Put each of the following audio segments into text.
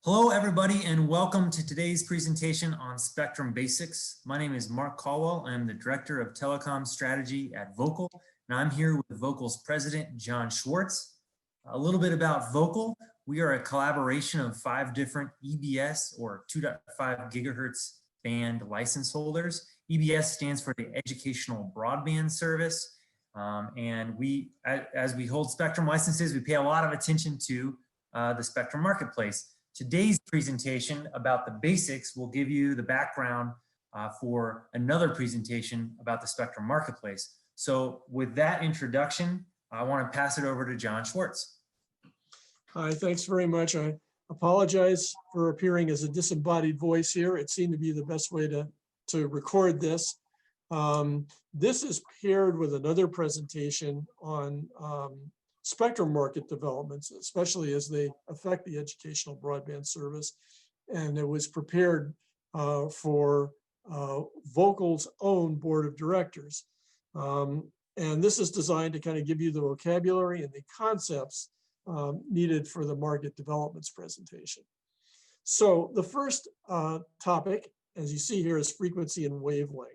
Hello, everybody, and welcome to today's presentation on Spectrum Basics. My name is Mark Colwell. I'm the Director of Telecom Strategy at Voqal, and I'm here with Voqal's President, John Schwartz. A little bit about Voqal. We are a collaboration of 5 different EBS or 2.5 gigahertz band license holders. EBS stands for the Educational Broadband Service, and as we hold Spectrum licenses, we pay a lot of attention to the Spectrum marketplace. Today's presentation about the basics will give you the background for another presentation about the Spectrum marketplace. So with that introduction, I want to pass it over to John Schwartz. Hi, thanks very much. I apologize for appearing as a disembodied voice here. It seemed to be the best way to record this. This is paired with another presentation on Spectrum market developments, especially as they affect the educational broadband service. And it was prepared for Voqal's own board of directors. And this is designed to kind of give you the vocabulary and the concepts needed for the market developments presentation. So the first topic, as you see here, is frequency and wavelength.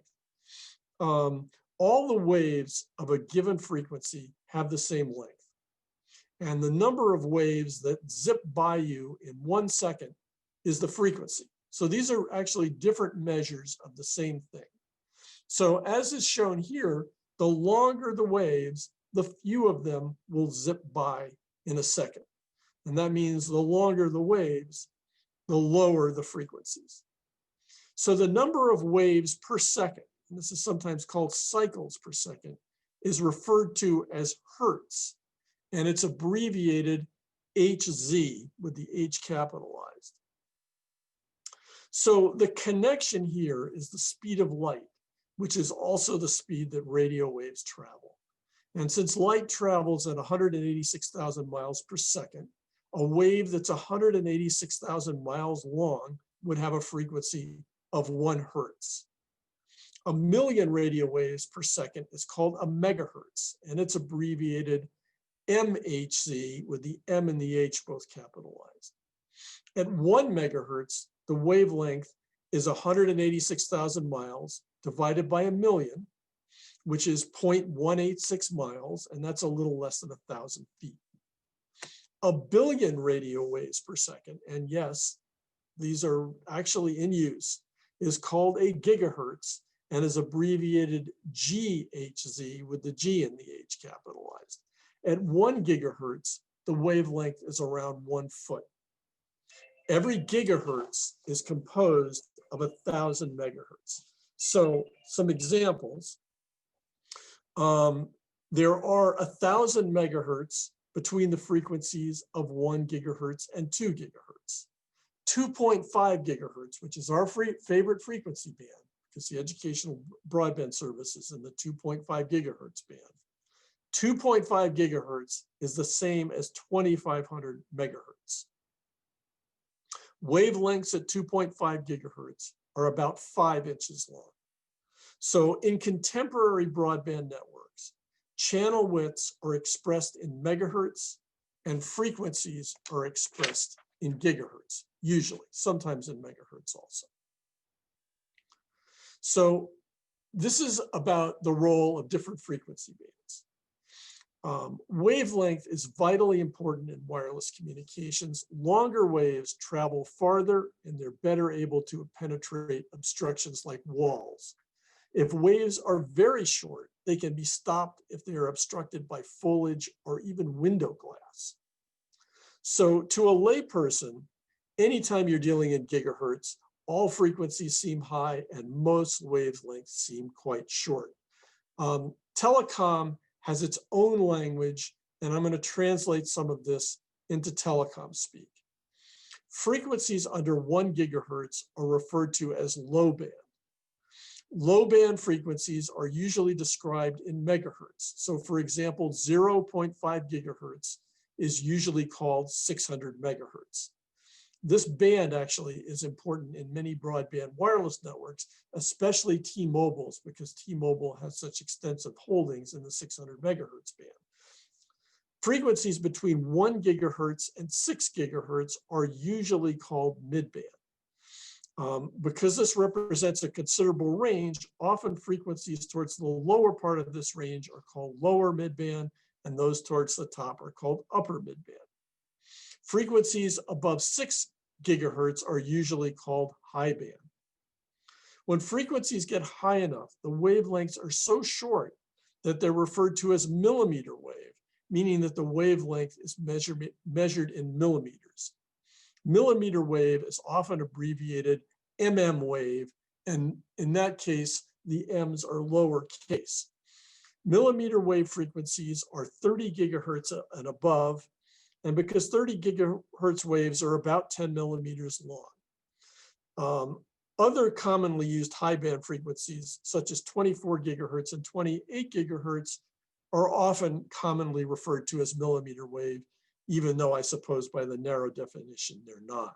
All the waves of a given frequency have the same length. And the number of waves that zip by you in 1 second is the frequency. So these are actually different measures of the same thing. So as is shown here, the longer the waves, the few of them will zip by in a second. And that means the longer the waves, the lower the frequencies. So the number of waves per second, and this is sometimes called cycles per second, is referred to as hertz. And it's abbreviated HZ with the H capitalized. So the connection here is the speed of light, which is also the speed that radio waves travel. And since light travels at 186,000 miles per second, a wave that's 186,000 miles long would have a frequency of 1 hertz. 1 million radio waves per second is called a megahertz, and it's abbreviated MHZ with the M and the H both capitalized. At 1 megahertz, the wavelength is 186,000 miles divided by 1 million, which is 0.186 miles, and that's a little less than 1,000 feet. 1 billion radio waves per second, and yes, these are actually in use, is called a gigahertz and is abbreviated GHZ with the G and the H capitalized. At 1 gigahertz, the wavelength is around 1 foot. Every gigahertz is composed of 1,000 megahertz. So some examples. There are 1,000 megahertz between the frequencies of 1 gigahertz and 2 gigahertz. 2.5 gigahertz, which is our favorite frequency band, because the educational broadband service is in the 2.5 gigahertz band. 2.5 gigahertz is the same as 2,500 megahertz. Wavelengths at 2.5 gigahertz are about 5 inches long. So in contemporary broadband networks, channel widths are expressed in megahertz and frequencies are expressed in gigahertz, usually, sometimes in megahertz also. So this is about the role of different frequency bands. Wavelength is vitally important in wireless communications. Longer waves travel farther and they're better able to penetrate obstructions like walls. If waves are very short, they can be stopped if they are obstructed by foliage or even window glass. So to a layperson, anytime you're dealing in gigahertz, all frequencies seem high and most wavelengths seem quite short. Telecom has its own language, and I'm going to translate some of this into telecom speak. Frequencies under 1 gigahertz are referred to as low band. Low band frequencies are usually described in megahertz. So for example, 0.5 gigahertz is usually called 600 megahertz. This band actually is important in many broadband wireless networks, especially T-Mobile's, because T-Mobile has such extensive holdings in the 600 megahertz band. Frequencies between 1 gigahertz and 6 gigahertz are usually called midband. Because this represents a considerable range, often frequencies towards the lower part of this range are called lower midband, and those towards the top are called upper midband. Frequencies above 6 gigahertz are usually called high band. When frequencies get high enough, the wavelengths are so short that they're referred to as millimeter wave, meaning that the wavelength is measured in millimeters. Millimeter wave is often abbreviated MM wave, and in that case, the M's are lowercase. Millimeter wave frequencies are 30 gigahertz and above, and because 30 gigahertz waves are about 10 millimeters long. Other commonly used high band frequencies, such as 24 gigahertz and 28 gigahertz, are often commonly referred to as millimeter wave, even though I suppose by the narrow definition, they're not.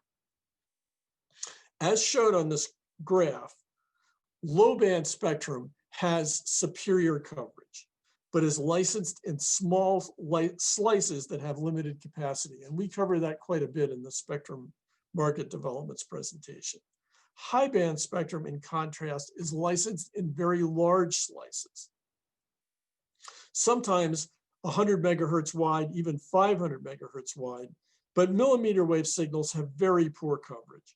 As shown on this graph, low band spectrum has superior coverage, but is licensed in small slices that have limited capacity. And we cover that quite a bit in the spectrum market developments presentation. High band spectrum, in contrast, is licensed in very large slices. Sometimes 100 megahertz wide, even 500 megahertz wide, but millimeter wave signals have very poor coverage.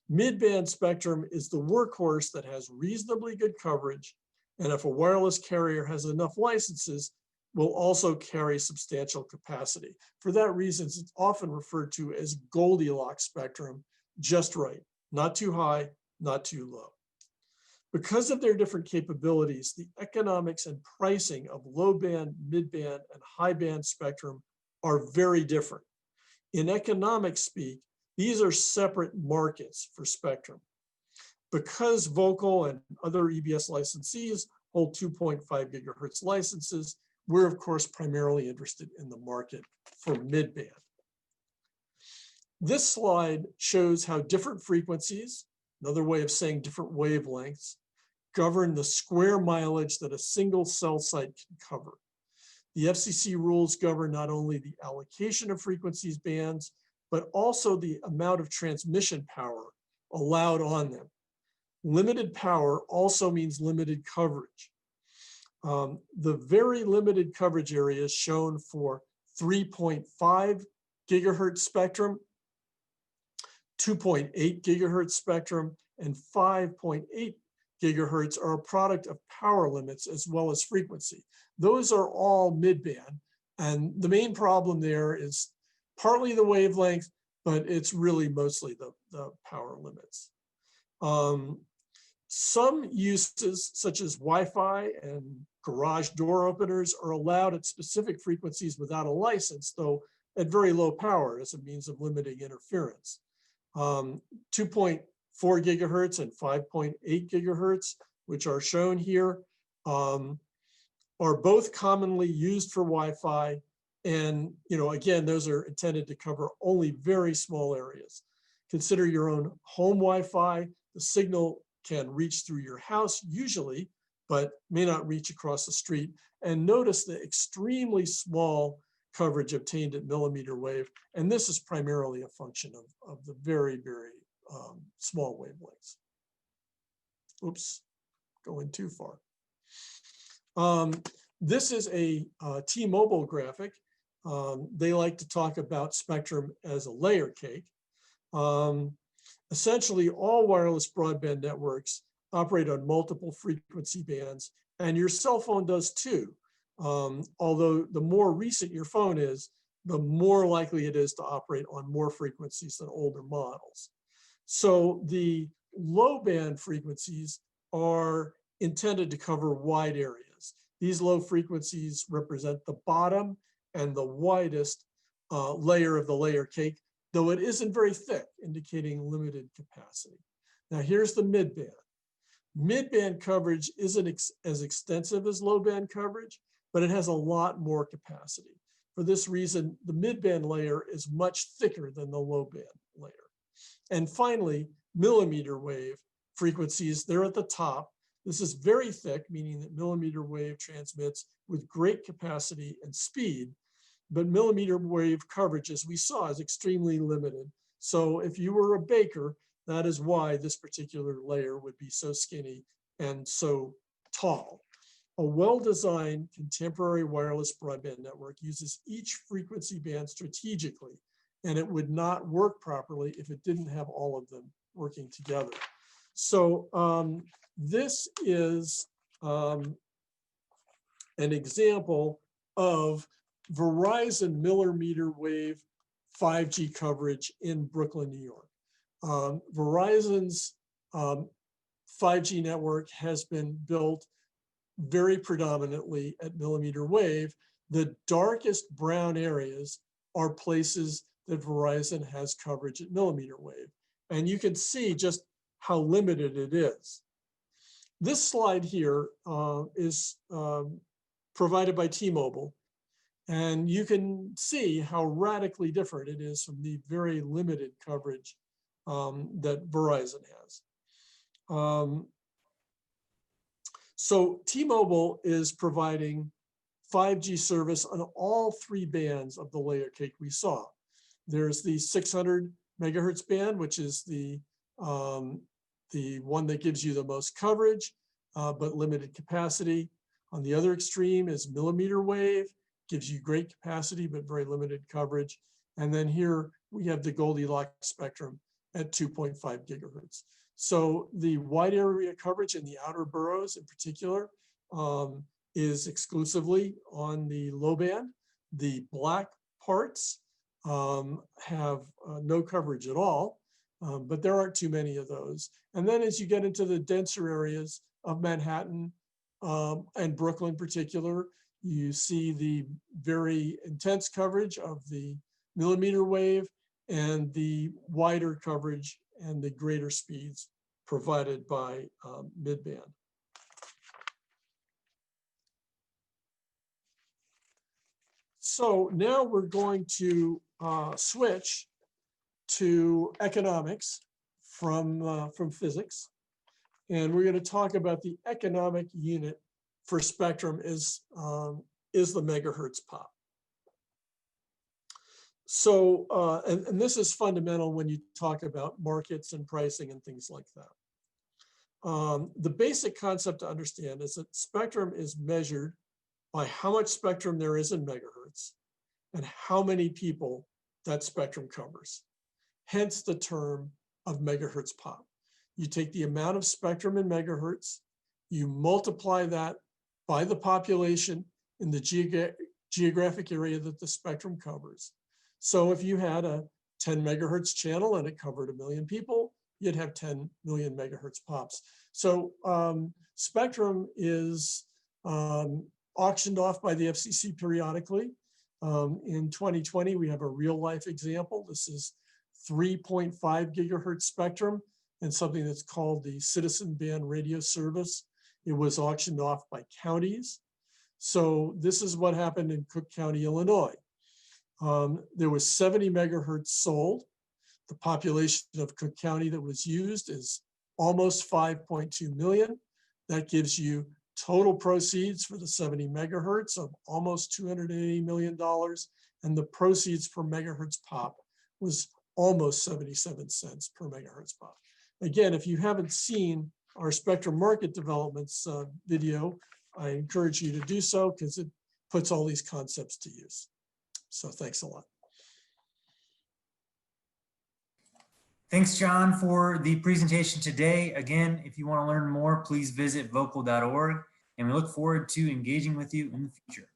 Mid-band spectrum is the workhorse that has reasonably good coverage, and if a wireless carrier has enough licenses, will also carry substantial capacity. For that reason, it's often referred to as Goldilocks spectrum, just right, not too high, not too low. Because of their different capabilities, the economics and pricing of low band, mid band, and high band spectrum are very different. In economic speak, these are separate markets for spectrum. Because Voqal and other EBS licensees hold 2.5 gigahertz licenses, we're of course primarily interested in the market for mid-band. This slide shows how different frequencies, another way of saying different wavelengths, govern the square mileage that a single cell site can cover. The FCC rules govern not only the allocation of frequencies bands, but also the amount of transmission power allowed on them. Limited power also means limited coverage. The very limited coverage area is shown for 3.5 gigahertz spectrum, 2.8 gigahertz spectrum, and 5.8 gigahertz are a product of power limits as well as frequency. Those are all mid-band, and the main problem there is partly the wavelength, but it's really mostly the power limits. Some uses, such as Wi-Fi and garage door openers, are allowed at specific frequencies without a license, though at very low power as a means of limiting interference. 2.4 gigahertz and 5.8 gigahertz, which are shown here, are both commonly used for Wi-Fi. And, again, those are intended to cover only very small areas. Consider your own home Wi-Fi. The signal can reach through your house usually, but may not reach across the street. And notice the extremely small coverage obtained at millimeter wave. And this is primarily a function of the very, very small wavelengths. Oops, going too far. This is a T-Mobile graphic. They like to talk about spectrum as a layer cake. Essentially, all wireless broadband networks operate on multiple frequency bands, and your cell phone does too. Although the more recent your phone is, the more likely it is to operate on more frequencies than older models. So the low band frequencies are intended to cover wide areas. These low frequencies represent the bottom and the widest layer of the layer cake, though it isn't very thick, indicating limited capacity. Now here's the mid-band. Mid-band coverage isn't as extensive as low-band coverage, but it has a lot more capacity. For this reason, the mid-band layer is much thicker than the low-band layer. And finally, millimeter wave frequencies, they're at the top. This is very thick, meaning that millimeter wave transmits with great capacity and speed. but millimeter wave coverage, as we saw, is extremely limited. So if you were a baker, that is why this particular layer would be so skinny and so tall. A well-designed contemporary wireless broadband network uses each frequency band strategically, and it would not work properly if it didn't have all of them working together. So this is an example of Verizon millimeter wave 5G coverage in Brooklyn, New York. Verizon's 5G network has been built very predominantly at millimeter wave. The darkest brown areas are places that Verizon has coverage at millimeter wave. And you can see just how limited it is. This slide here is provided by T-Mobile. And you can see how radically different it is from the very limited coverage that Verizon has. So T-Mobile is providing 5G service on all three bands of the layer cake we saw. There's the 600 megahertz band, which is the one that gives you the most coverage, but limited capacity. On the other extreme is millimeter wave, gives you great capacity, but very limited coverage. And then here we have the Goldilocks spectrum at 2.5 gigahertz. So the wide area coverage in the outer boroughs in particular is exclusively on the low band. The black parts have no coverage at all, but there aren't too many of those. And then as you get into the denser areas of Manhattan and Brooklyn in particular, you see the very intense coverage of the millimeter wave and the wider coverage and the greater speeds provided by midband. So now we're going to switch to economics from physics. And we're going to talk about the economic unit for spectrum is the megahertz pop. So, and this is fundamental when you talk about markets and pricing and things like that. The basic concept to understand is that spectrum is measured by how much spectrum there is in megahertz and how many people that spectrum covers. Hence the term of megahertz pop. You take the amount of spectrum in megahertz, you multiply that by the population in the geographic area that the spectrum covers. So if you had a 10 megahertz channel and it covered 1 million people, you'd have 10 million megahertz pops. So spectrum is auctioned off by the FCC periodically. In 2020, we have a real life example. This is 3.5 gigahertz spectrum and something that's called the Citizen Band Radio Service. It was auctioned off by counties. So this is what happened in Cook County, Illinois. There was 70 megahertz sold. The population of Cook County that was used is almost 5.2 million. That gives you total proceeds for the 70 megahertz of almost $280 million. And the proceeds per megahertz pop was almost 77 cents per megahertz pop. Again, if you haven't seen our spectrum market developments video, I encourage you to do so because it puts all these concepts to use. So thanks a lot. Thanks, John, for the presentation today. Again, if you want to learn more, please visit voqal.org, and we look forward to engaging with you in the future.